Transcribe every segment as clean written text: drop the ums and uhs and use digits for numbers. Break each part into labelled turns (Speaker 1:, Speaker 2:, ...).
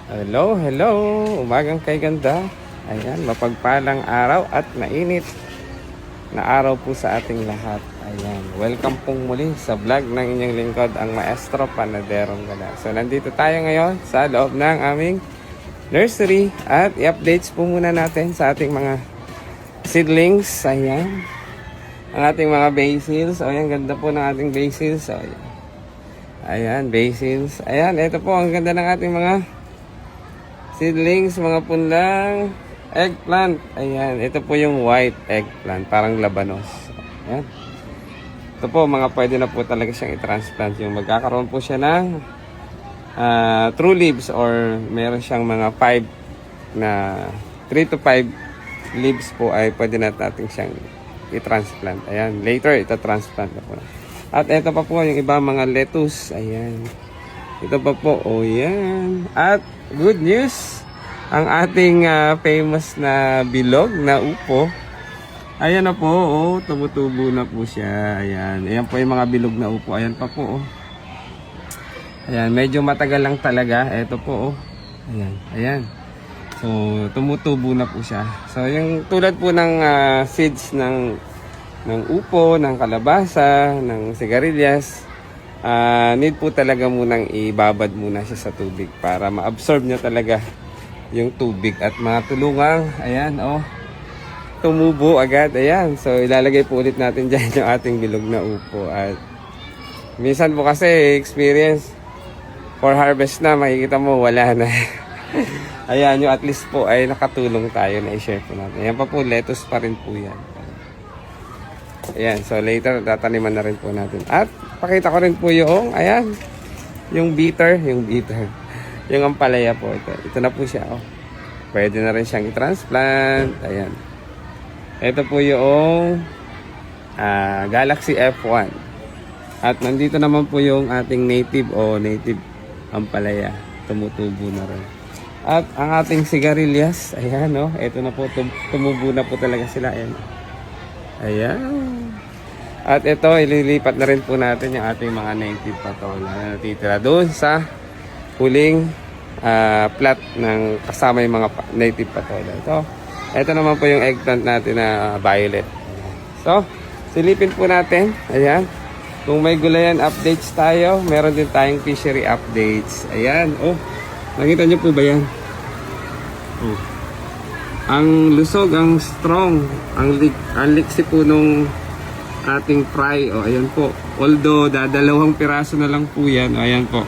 Speaker 1: Hello, hello! Umagang kay ganda. Ayan, mapagpalang araw at mainit na araw po sa ating lahat. Ayan, welcome pong muli sa vlog ng inyong lingkod, ang Maestro Panaderong Gala. So, nandito tayo ngayon sa loob ng aming nursery at i-updates po muna natin sa ating mga seedlings. Ayan, ang ating mga basils. O, ayan, ganda po ng ating basils. So, ayan, basils. Ayan, ito po, ang ganda ng ating mga seedlings, mga punlang eggplant. Ayan, ito po yung white eggplant, parang labanos. Ayan. Ito po, mga pwede na po talaga siyang i-transplant. Yung magkakaroon po siya ng true leaves or meron siyang mga 3 to 5 leaves po ay pwede na natin siyang i-transplant. Ayan, later ita-transplant na po. At ito pa po yung iba mga lettuce. Ayan. Ito pa po, oh yan. At good news, ang ating famous na bilog na upo. Ayan na po, oh, tumutubo na po siya. Ayan, ayan po yung mga bilog na upo. Ayan pa po, oh. Ayan, medyo matagal lang talaga. Ito po, oh. Ayan, ayan. So, tumutubo na po siya. So, yung tulad po ng seeds ng upo, ng kalabasa, ng sigarilyas, need po talaga munang ibabad muna siya sa tubig para ma-absorb niya talaga yung tubig at matulungang, ayan, oh, tumubo agad. Ayan, so ilalagay po ulit natin dyan yung ating bilog na upo. At minsan po kasi experience for harvest na, makikita mo wala na. Ayan, yung at least po ay nakatulong tayo na i-share po natin. Ayan pa po, lettuce pa rin po yan. Ayan, so later tataniman na rin po natin. At pakita ko rin po yung, ayan, yung bitter. Yung ampalaya po ito. Ito na po siya, oh. Pwede na rin siyang i-transplant. Ayan. Ito po yung Galaxy F1. At nandito naman po yung ating native ampalaya. Tumutubo na rin. At ang ating sigarilyas, ayan, oh. Ito na po, tumubo na po talaga sila. Ayan. Ayan. At ito, ililipat na rin po natin yung ating mga native patola na natitira doon sa huling plot ng kasama yung mga native patola. Ito naman po yung eggplant natin na violet. So, silipin po natin. Ayan. Kung may gulayan updates tayo, meron din tayong fishery updates. Ayan. Oh, nakita nyo po ba yan? Oh. Ang lusog, ang strong, ang liksi po nung ating fry. O, ayan po. Although, dadalawang piraso na lang po yan. O, ayan po.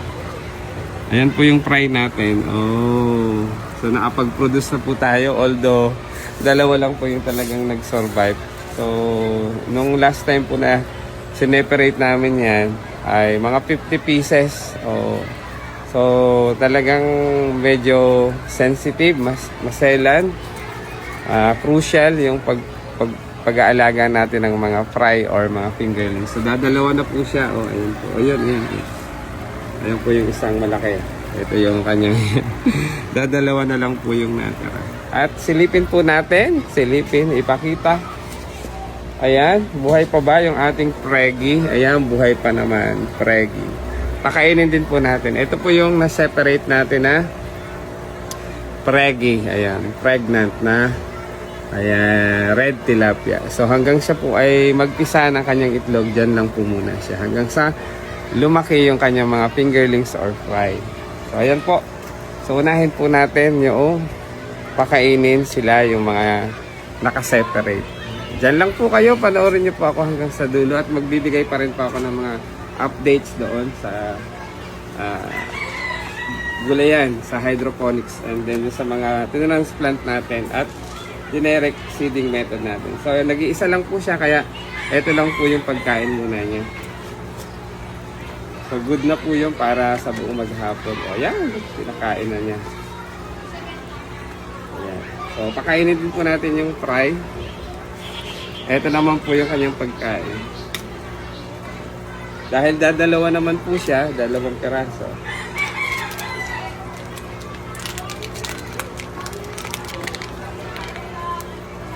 Speaker 1: Ayan po yung fry natin. Oh. So, nakapag-produce na po tayo. Although, dalawa lang po yung talagang nag-survive. So, nung last time po na sineperate namin yan, ay mga 50 pieces. Oh. So, talagang medyo sensitive, maselan. Crucial yung pag-aalaga natin ng mga fry or mga fingerlings. So, dadalawa na po siya. O, ayun po. Ayun. Ayun po yung isang malaki. Ito yung kanyang dadalawa na lang po yung natira. At silipin po natin. Silipin, ipakita. Ayan, buhay pa ba yung ating pregi? Ayan, buhay pa naman. Pregi. Pakainin din po natin. Ito po yung na-separate natin na pregi. Ayan, pregnant na. Ayan, red tilapia. So hanggang siya po ay magpisa ng kanyang itlog, dyan lang po muna siya. Hanggang sa lumaki yung kanyang mga fingerlings or fry. So ayan po. So unahin po natin yung pakainin sila, yung mga nakaseparate. Dyan lang po kayo, panoorin nyo po ako hanggang sa dulo. At magbibigay pa rin po ako ng mga updates doon sa gulayan, sa hydroponics. And then sa mga tinransplant natin at generic seeding method natin. So, nag-iisa lang po siya, kaya ito lang po yung pagkain muna niya. So, good na po yun para sa buong maghapon. O, yan, pinakain na niya. Ayan. So, pakainin din po natin yung fry. Ito naman po yung kanyang pagkain. Dahil dadalawa naman po siya, dalawang piraso.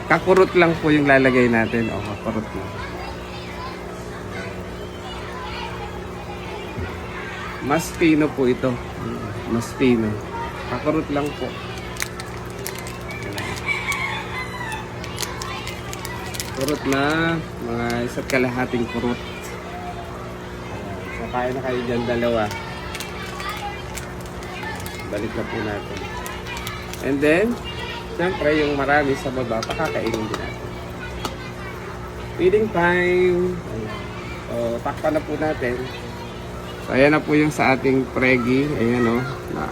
Speaker 1: Kakurot lang po yung lalagay natin. O, kakurot lang. Mas pino po ito. Mas pino. Kakurot lang po. Kurot na, mga isa't kalahating kurot. So, kaya na kayo dyan dalawa. Balik na po natin. And then, siyempre yung marami sa baba, pakakainin din natin. Feeding time. Ayan. So, takpan na po natin. So, ayan na po yung sa ating pregi. Ayan o,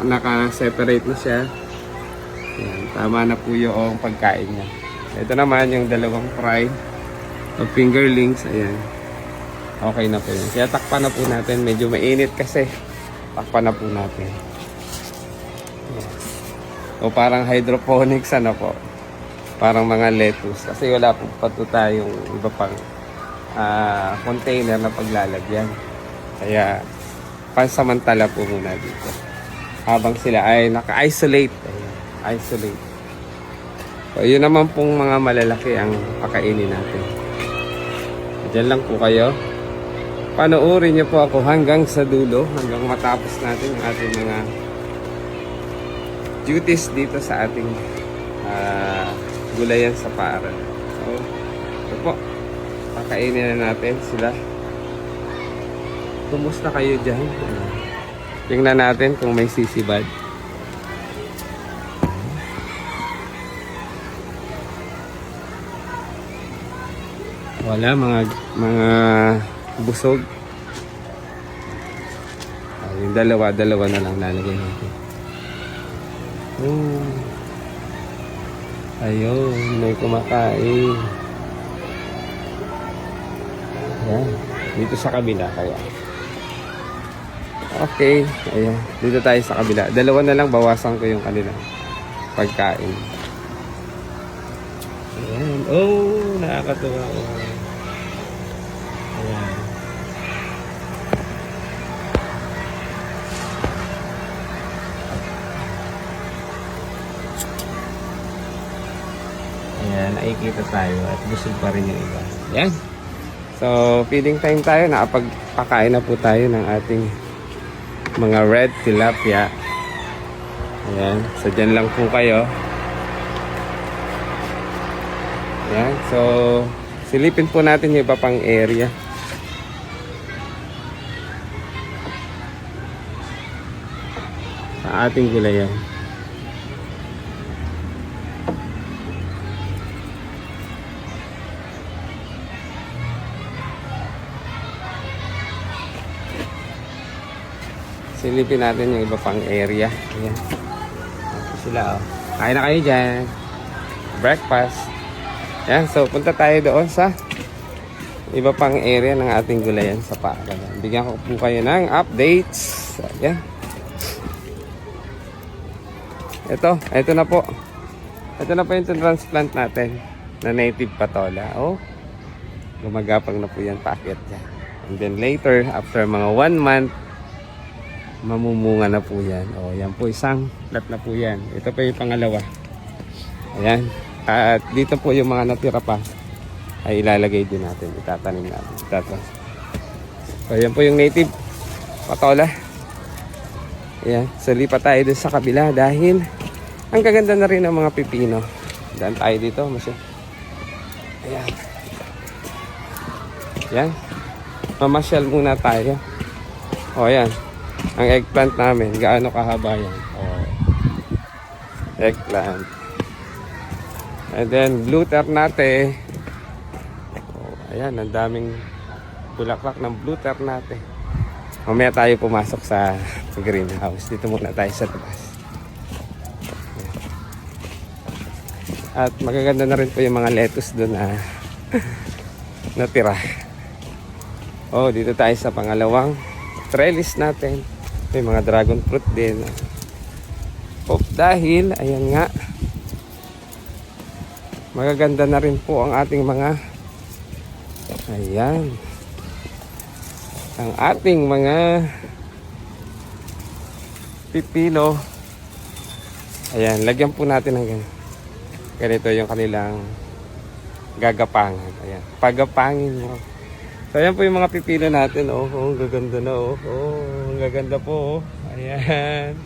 Speaker 1: naka-separate na siya. Ayan, tama na po yung pagkain niya. Ito naman yung dalawang fry o fingerlings. Ayan. Okay na po yun. Kaya takpan na po natin. Medyo mainit kasi. Takpan na po natin. Ayan. O parang hydroponics ano po. Parang mga lettuce. Kasi wala po pa ito tayong iba pang container na paglalagyan. Kaya pansamantala po muna dito. Habang sila ay naka-isolate. Ayan. Isolate. So, yun naman pong mga malalaki ang pakainin natin. Diyan lang po kayo. Panoorin niyo po ako hanggang sa dulo, hanggang matapos natin ang ating mga duties dito sa ating gulayan sa paaralan. So, ito po. Pakainin na natin sila. Kumusta kayo dyan? Tingnan natin kung may sisibad. Wala, mga busog. Yung dalawa na lang lalagay natin. Ayun, may kumakain. Ayan, dito sa kabila kaya. Okay, ayan, dito tayo sa kabila. Dalawa na lang, bawasan ko yung kanilang pagkain. Ayan, oh, nakakatuwa. Ayan. Ayan, nakikita tayo at busog pa rin yung iba. Ayan. So, feeding time tayo. Nakapagpakain na po tayo ng ating mga red tilapia. Ayan. So, dyan lang po kayo. Ayan. So, silipin po natin yung iba pang area. Sa ating gulayan. Silipin natin yung iba pang area. Ayan. Ito sila, oh. Kain na kayo dyan. Breakfast. Ayan. So, punta tayo doon sa iba pang area ng ating gulayan sa paaralan. Bigyan ko po kayo ng updates. Ayan. Ito na po. Ito na po yung transplant natin na native patola. Oh. Gumagapang na po yan. Paakyat dyan. And then later, after mga 1 month, mamumunga na po yan. O, yan po, isang plat na po yan. Ito pa yung pangalawa. Ayan. At dito po yung mga natira pa ay ilalagay din natin. Itatanim natin. So, yan po yung native patola. Ayan. So, lipat tayo dun sa kabila dahil ang gaganda na rin ng mga pipino. Daan tayo dito. Ayan. Ayan. Mamasyal muna tayo. O, ayan. Ang eggplant namin, gaano kahaba yan? Oh. Eggplant. And then, blue ternate. Oh, ayan, ang daming bulaklak ng blue ternate. Mamaya tayo pumasok sa greenhouse. Dito muna tayo sa taas. At magaganda na rin po yung mga lettuce doon na natira. Oh, dito tayo sa pangalawang trellis natin. May mga dragon fruit din. Dahil, ayan nga, magaganda na rin po ang ating mga, ayan, ang ating mga pipino. Ayan, lagyan po natin ng ganito yung kanilang gagapangan. Ayan, pagapangin mo. So, ayan po yung mga pipino natin. Oh, ang gaganda na. Oh, ang gaganda po. Oh. Ayan.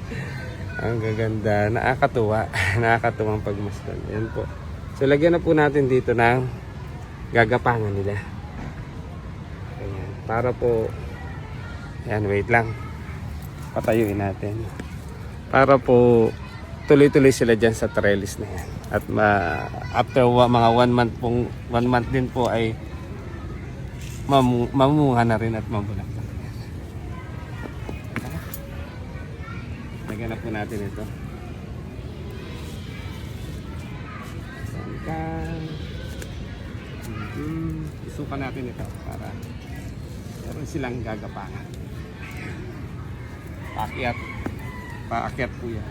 Speaker 1: Ang gaganda. Nakakatuwa. Nakakatuwang pagmasdan. Ayan po. So, lagyan na po natin dito ng gagapangan nila. Ayan. Para po, ayan, wait lang. Patayuin natin. Para po, tuloy-tuloy sila dyan sa trellis na yan. At after mga 1 month din po ay mamunga na rin at mabulang. Lagyan na po natin ito. Sangkan. Isukan natin ito para meron silang gagapangan. Paakyat po yan.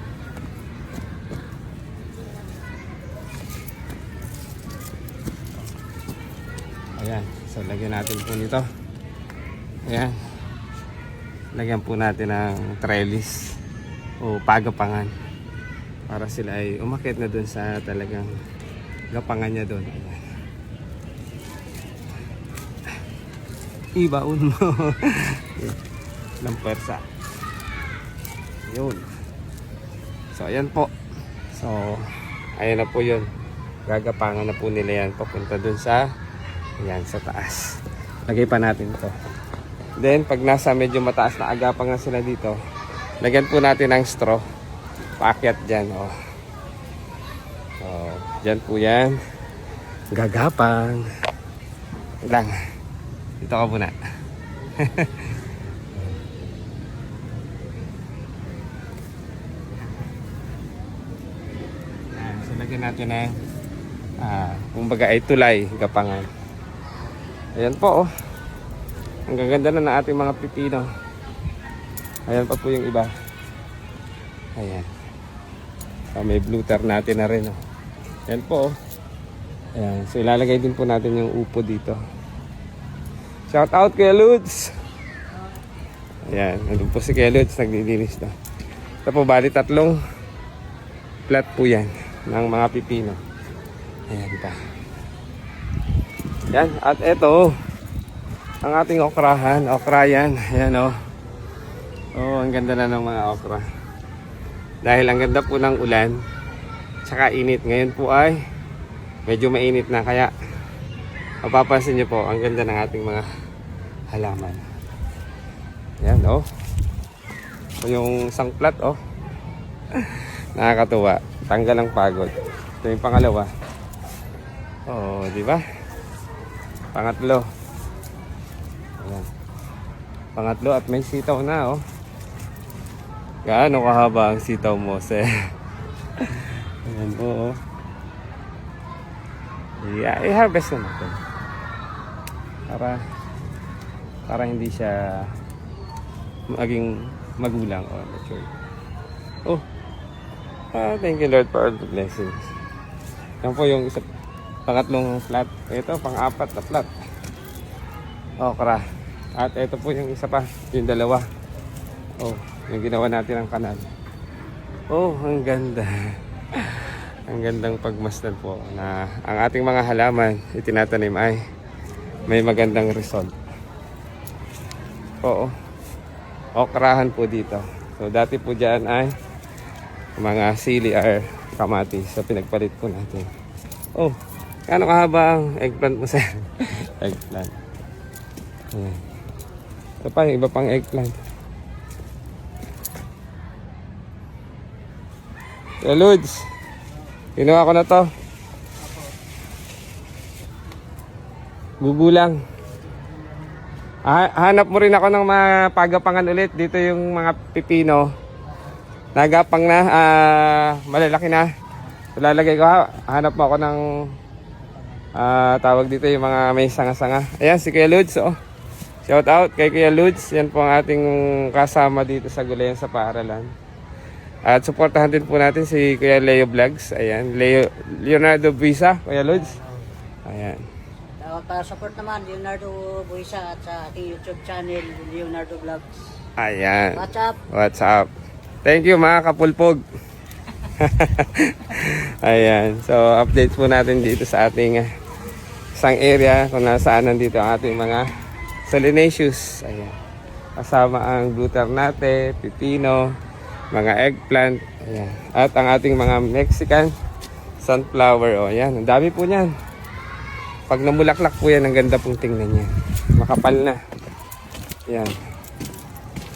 Speaker 1: Ayan, so lagyan natin po nito. Ayan. Lagyan po natin ng trellis o pagapangan para sila ay umakyat na dun sa talagang gapangan niya dun. Ayan. Ibaon mo. Ng pwersa. Yun. So ayan po. So ayan na po yun. Gagapangan na po nila yan papunta dun sa ayan, sa taas. Lagay pa natin ito. Then pag nasa medyo mataas na agapangan sila dito, lagyan po natin ng straw. Paakyat dyan. Oh. So dyan po yan. Gagapang. Lang. Dito ka muna. So lagyan natin ng kumbaga ay tulay, gapangan. Ayan po oh. Ang gaganda na ng ating mga pipino. Ayan pa po yung iba. Ayan. So may bluter natin na rin oh. Ayan po oh. Ayan. So ilalagay din po natin yung upo dito. Shout out Kuya Ludes. Ayan, nandun po si Kuya Ludes, nagdidinis na. Ito po, bali 3 plat po yan ng mga pipino. Ayan pa. Yan, at ito ang ating okrahan, okra yan. Ayan o. Oh, ang ganda na ng mga okra. Dahil ang ganda po ng ulan, tsaka init. Ngayon po ay medyo mainit na, kaya mapapansin nyo po, ang ganda ng ating mga halaman. Yan oh. So, yung isang plat oh. Nakakatuwa. Tanggal ang pagod. Ito yung pangalawa. Oh, di ba? Pangatlo. Ayan. Pangatlo at may sitaw na oh. Gaano kahaba ang sitaw mo, sir? Ayan po oh. Yeah, i-harvest na natin. Para hindi siya maging magulang o mature. Oh. Thank you Lord for all the blessings. Yan po yung pangatlong plat. Ito, pang-4 na plat. Okra. At ito po yung isa pa, yung dalawa. Oh, yung ginawa natin ang kanal. Oh, ang ganda. Ang gandang pagmasdan po na ang ating mga halaman itinatanim ay may magandang result. Oo. Okrahan po dito. So dati po dyan ay mga sili or kamatis. So pinagpalit po natin. Oh, kano kahaba ang eggplant mo, sir? Eggplant. Ayan. Ito pa, iba pang eggplant. So, Lods, kinuha ko na to. Gugulang. Hanap mo rin ako ng mga pagapangan ulit. Dito yung mga pipino. Nagapang na, malalaki na. So, lalagay ko, hanap mo ako ng tawag dito yung mga may sanga-sanga. Ayan, si Kuya Lods. Oh. Shout out kay Kuya Lods. Yan po ang ating kasama dito sa Gulayan sa Paaralan. At supportahan din po natin si Kuya Leo Vlogs. Ayan, Leonardo Buisa, Kuya Lods. Ayan.
Speaker 2: Pa-support naman Leonardo Buisa at sa ating YouTube channel Leonardo Vlogs.
Speaker 1: Ayan.
Speaker 2: What's up?
Speaker 1: What's up? Thank you mga kapulpog. Ayan. So update po natin dito sa ating isang area kung nasaan nandito ang ating mga solanaceous. Ayan. Kasama ang blue ternate, pipino, mga eggplant, ayan. At ang ating mga Mexican sunflower, oh, ayan. Ang dami po niyan. Pag namulaklak po yan, ang ganda pong tingnan niya. Makapal na. Ayan.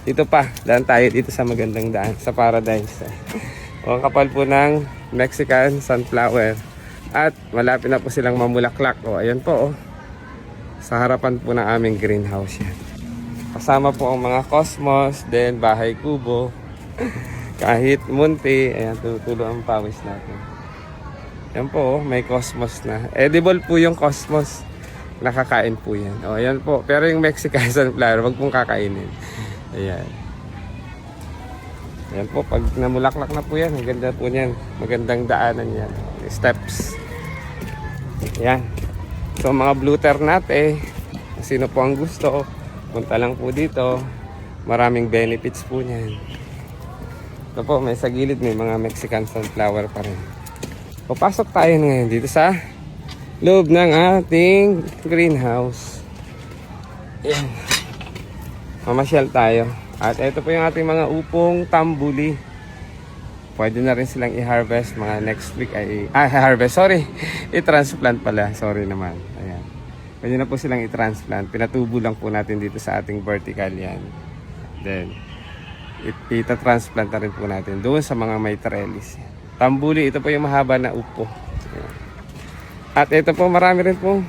Speaker 1: Dito pa, daan tayo dito sa magandang daan, sa Paradise. O, ang kapal po ng Mexican sunflower. At malapit na po silang mamulaklak. O, ayan po, oh. Sa harapan po ng aming greenhouse yan. Kasama po ang mga cosmos, then bahay kubo. Kahit munti, ayan, tutulo ang pawis natin. Yan po, oh, may cosmos na. Edible po yung cosmos. Nakakain po yan. O, ayan po. Pero yung Mexican sunflower, wag pong kakainin. Ayan. Ayan po, pag namulaklak na po yan, ang ganda po yan. Magandang daanan yan. Steps. Ayan. So, mga blue ternat, sino po ang gusto, punta lang po dito. Maraming benefits po niyan. Ito po, may sa gilid, may mga Mexican sunflower pa rin. Papasok tayo ngayon dito sa loob ng ating greenhouse. Ayan. Mamasyal tayo. At ito po yung ating mga upong tambuli. Pwede na rin silang i-harvest mga next week ay... harvest, sorry. I-transplant pala. Sorry naman. Ayan. Pwede na po silang i-transplant. Pinatubo lang po natin dito sa ating vertical yan. Then, ita-transplant na rin po natin doon sa mga may trellis. Tambuli, ito po yung mahaba na upo. Ayan. At ito po, marami rin po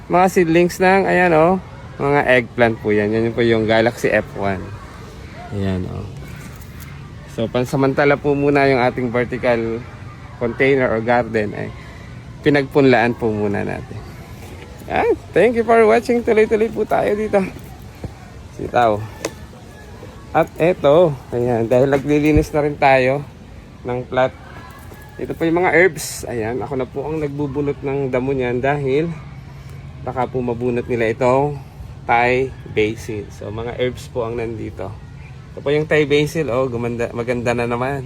Speaker 1: mga seedlings ng, ayan o, mga eggplant po yan. Yan po yung Galaxy F1. Ayan o. So, pansamantala po muna yung ating vertical container or garden ay pinagpunlaan po muna natin. Ayan. Thank you for watching. Tuloy-tuloy po tayo dito. Sitaw. At eto, ayan, dahil naglilinis na rin tayo ng plot. Ito po yung mga herbs. Ayan, ako na po ang nagbubunot ng damo niyan dahil baka po mabunot nila itong Thai basil. So, mga herbs po ang nandito. Ito po yung Thai basil. Oh, maganda na naman.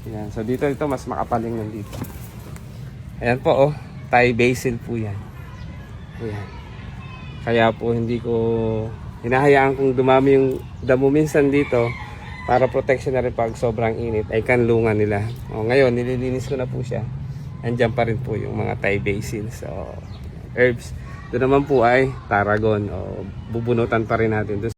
Speaker 1: Ayan, so dito ito mas makapaling nandito. Ayan po, oh. Thai basil po yan. Ayan. Kaya po hindi ko hinahayaan kung dumami yung damo minsan dito. Para protection na rin pag sobrang init ay kanlungan nila. O, ngayon, nililinis ko na po siya. Andiyan pa rin po yung mga Thai basil. So, herbs. Doon naman po ay tarragon. O, bubunutan pa rin natin.